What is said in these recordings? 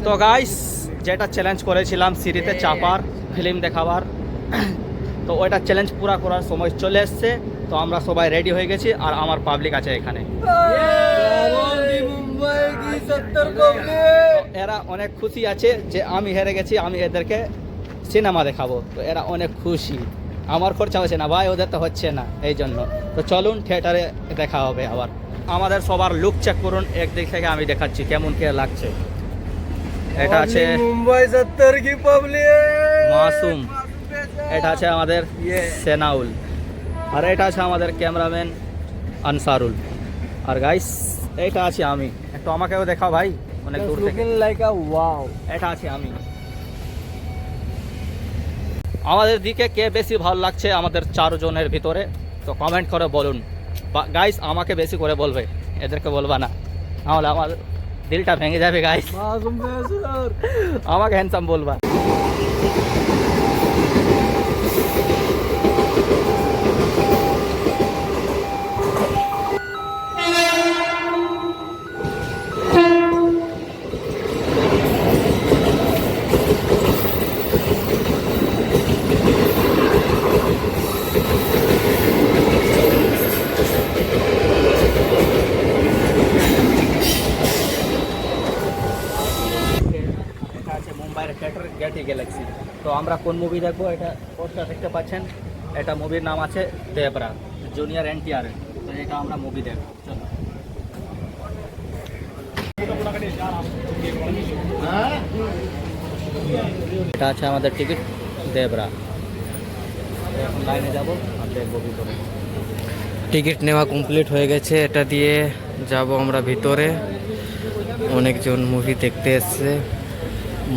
তো গাইস যেটা চ্যালেঞ্জ করেছিলাম সিঁড়িতে চাপার ফিল্ম দেখাবার, তো ওইটা চ্যালেঞ্জ পুরা করার সময় চলে এসছে। তো আমরা সবাই রেডি হয়ে গেছি আর আমার পাবলিক আছে এখানে। এরা অনেক খুশি আছে যে আমি হেরে গেছি, আমি এদেরকে সিনেমা দেখাবো। তো এরা অনেক খুশি, আমার খরচা হচ্ছে না ভাই, ওদের তো হচ্ছে না, এই জন্য। তো চলুন থিয়েটারে দেখা হবে আবার। আমাদের সবার লুক চেক করুন, একদিক থেকে আমি দেখাচ্ছি কেমন কে লাগছে। এটা আছে মুম্বাই 70 কি পাবলিক, মাসুম, এটা আছে আমাদের সেনাউল, আর এটা আছে আমাদের ক্যামেরাম্যান আনসারুল, আর গাইস এটা আছে আমি। একটু আমাকেও দেখাও ভাই, অনেক দূর থেকে। লাইক আ ওয়াও। এটা আছে আমি। আমাদের দিকে কে বেশি ভালো লাগছে আমাদের 4 জনের ভিতরে, তো কমেন্ট করে বলুন গাইস। আমাকে বেশি করে বলবে, এদেরকে বলবা না, নাহলে আমার দিলটা ভেঙে যাবে গাইস। আমাকে হ্যান্ডসাম বলবা। মুম্বাইয়ের থিয়েটার গেটি গ্যালাক্সি। তো আমরা কোন মুভি দেখবো, এটা পোস্টার দেখতে পাচ্ছেন, এটা মুভির নাম আছে দেবরা, জুনিয়র NTR। তো এটা আমরা মুভি দেখবো, চলো। এটা আছে আমাদের টিকিট দেবরা, এখন লাইনে যাবো আর দেখবো ভিতরে। টিকিট নেওয়া কমপ্লিট হয়ে গেছে, এটা দিয়ে যাব আমরা ভিতরে। অনেকজন মুভি দেখতে এসছে,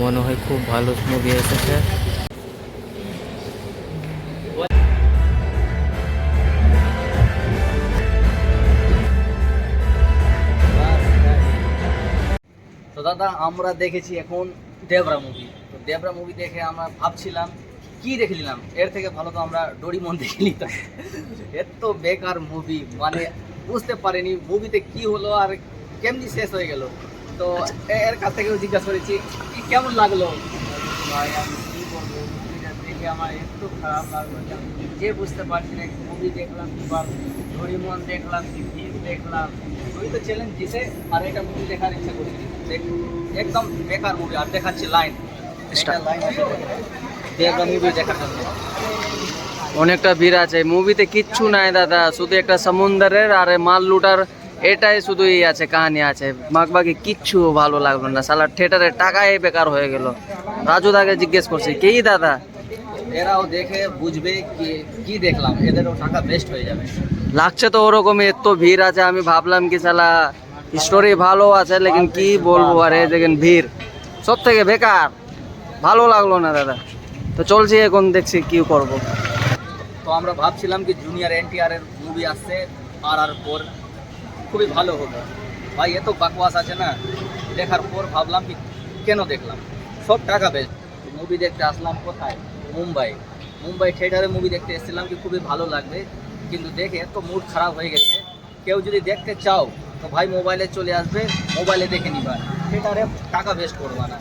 মনে হয় খুব ভালো মুভি এসেছে। তো দাদা আমরা দেখেছি এখন দেবরা মুভি। তো দেবরা মুভি দেখে আমরা ভাবছিলাম কি দেখে নিলাম, এর থেকে ভালো তো আমরা ডোরিমন দেখে নিতাম। এত বেকার মুভি, মানে বুঝতে পারিনি মুভিতে কি হলো আর কেমনি শেষ হয়ে গেল। তো এর কাছ থেকেও জিজ্ঞাসা করেছি কি কেমন লাগলো। ভাই আমি কী বলবো, মুভিটা দেখে আমার একটু খারাপ লাগলো যে আমি নিজে বুঝতে পারছি না। মুভি দেখলাম কিংবা ডোরিমন দেখলাম কি ফিল্ম দেখলাম, ওই তো চ্যালেঞ্জ দিছে আর এটা মুভি দেখার ইচ্ছা করছি। একদম বেকার মুভি। আর দেখাচ্ছি লাইন, লাইন আছে দেবরা মুভি দেখার জন্য। অনেকটা ভিড় আছে, মুভিতে কিচ্ছু নাই দাদা, শুধু একটা সমুদ্রের আর মাল লুটার, এটাই শুধু এই আছে, কাহিনী আছে, বাকি কিচ্ছু ভালো লাগলো না। সালা থিয়েটারের টাকাই বেকার হয়ে গেল। রাজু দাকে জিজ্ঞেস করছি কি দাদা, এরাও দেখে বুঝবে কি কি দেখলাম, এদেরও টাকা বেস্ট হয়ে যাবে। লাগছে তো ওরকমই, এত ভিড় আছে। আমি ভাবলাম কি সালা স্টোরি ভালো আছে, লেকিন কি বলবো, আর এই দেখেন ভিড়, সব থেকে বেকার, ভালো লাগলো না দাদা। তো চলছি এখন, দেখছি কি করব। তো আমরা ভাবছিলাম কি জুনিয়র NTR এর মুভি আসছে আর পর, খুবই ভালো হবে। ভাই এত বাকওয়াস আছে না, দেখার পর ভাবলাম কি কেন দেখলাম, সব টাকা বেস্ট। মুভি দেখতে আসলাম কোথায়, মুম্বাই থিয়েটারে মুভি দেখতে এসেছিলাম কি খুবই ভালো লাগবে, কিন্তু দেখে এত মুড খারাপ হয়ে গেছে। কেউ যদি দেখতে চাও তো ভাই মোবাইলে চলে আসবে, মোবাইলে দেখে নিবা, থিয়েটারে টাকা বেস্ট করবা না।